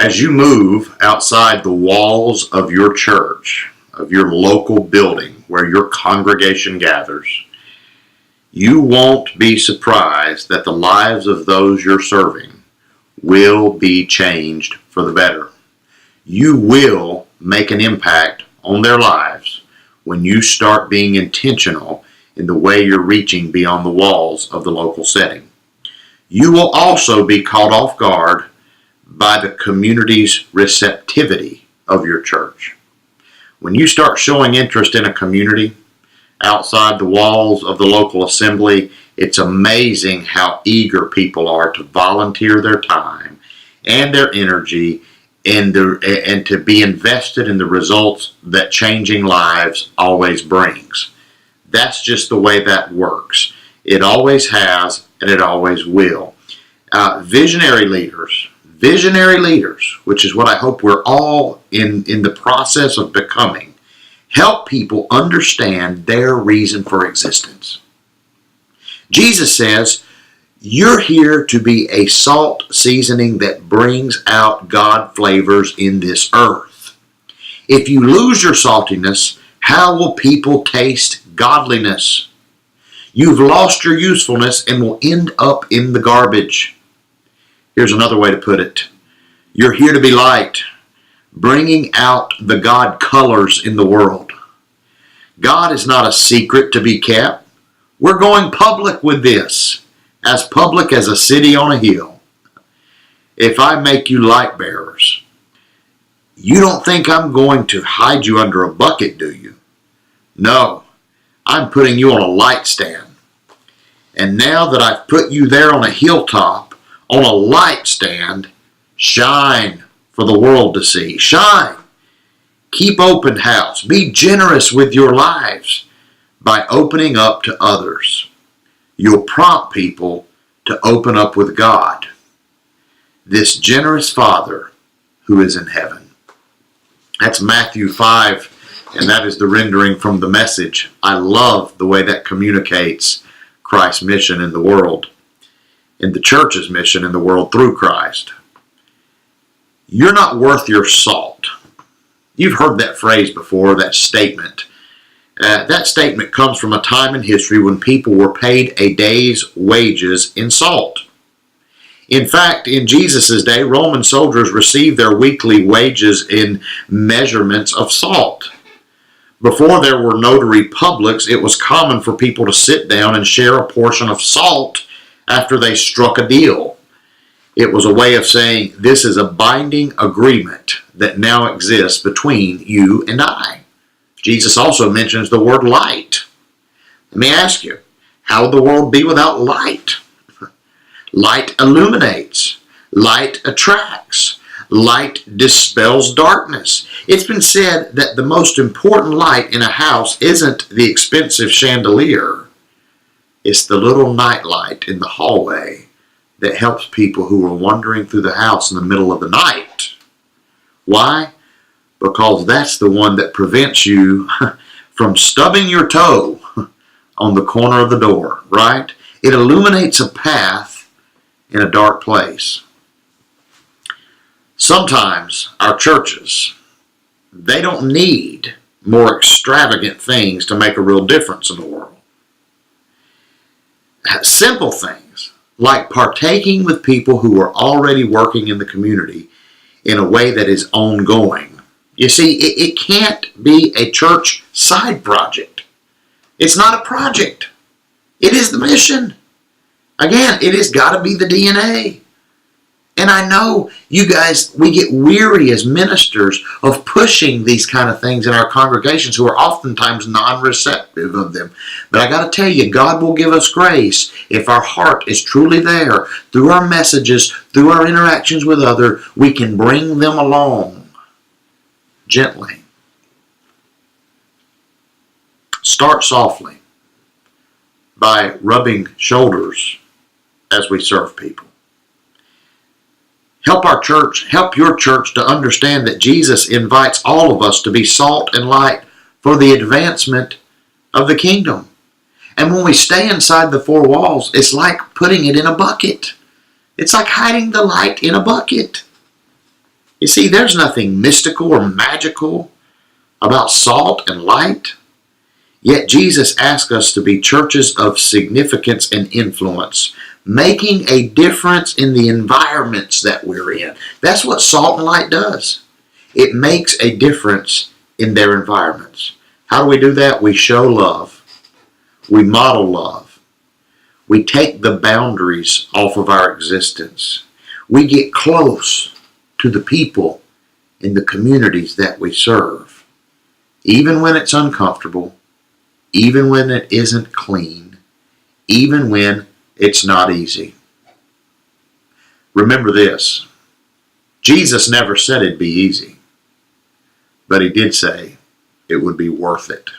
As you move outside the walls of your church, of your local building where your congregation gathers, you won't be surprised that the lives of those you're serving will be changed for the better. You will make an impact on their lives when you start being intentional in the way you're reaching beyond the walls of the local setting. You will also be caught off guard by the community's receptivity of your church. When you start showing interest in a community outside the walls of the local assembly, it's amazing how eager people are to volunteer their time and their energy and to be invested in the results that changing lives always brings. That's just the way that works. It always has, and it always will. Visionary leaders, which is what I hope we're all in the process of becoming, help people understand their reason for existence. Jesus says, you're here to be a salt seasoning that brings out God flavors in this earth. If you lose your saltiness, how will people taste godliness? You've lost your usefulness and will end up in the garbage. Here's another way to put it. You're here to be light, bringing out the God colors in the world. God is not a secret to be kept. We're going public with this, as public as a city on a hill. If I make you light bearers, you don't think I'm going to hide you under a bucket, do you? No, I'm putting you on a light stand. And now that I've put you there on a hilltop, on a light stand, shine for the world to see. Shine. Keep open house. Be generous with your lives by opening up to others. You'll prompt people to open up with God, this generous Father who is in heaven. That's Matthew 5, and that is the rendering from the Message. I love the way that communicates Christ's mission in the world, and the church's mission in the world through Christ. You're not worth your salt. You've heard that phrase before, that statement. That statement comes from a time in history when people were paid a day's wages in salt. In fact, in Jesus' day, Roman soldiers received their weekly wages in measurements of salt. Before there were notary publics, it was common for people to sit down and share a portion of salt after they struck a deal. It was a way of saying, this is a binding agreement that now exists between you and I. Jesus also mentions the word light. Let me ask you, how would the world be without light? Light illuminates. Light attracts. Light dispels darkness. It's been said that the most important light in a house isn't the expensive chandelier. It's the little night light in the hallway that helps people who are wandering through the house in the middle of the night. Why? Because that's the one that prevents you from stubbing your toe on the corner of the door, right? It illuminates a path in a dark place. Sometimes our churches, they don't need more extravagant things to make a real difference in the world. Simple things like partaking with people who are already working in the community in a way that is ongoing. You see, it can't be a church side project. It's not a project. It is the mission. Again, it has got to be the DNA. And I know you guys, we get weary as ministers of pushing these kind of things in our congregations who are oftentimes non-receptive of them. But I got to tell you, God will give us grace if our heart is truly there. Through our messages, through our interactions with others, we can bring them along gently. Start softly by rubbing shoulders as we serve people. Help your church to understand that Jesus invites all of us to be salt and light for the advancement of the kingdom. And when we stay inside the four walls, it's like putting it in a bucket. It's like hiding the light in a bucket. You see, there's nothing mystical or magical about salt and light. Yet Jesus asks us to be churches of significance and influence, making a difference in the environments that we're in. That's what salt and light does. It makes a difference in their environments. How do we do that? We show love. We model love. We take the boundaries off of our existence. We get close to the people in the communities that we serve. Even when it's uncomfortable, even when it isn't clean, even when it's not easy. Remember this, Jesus never said it'd be easy, but he did say it would be worth it.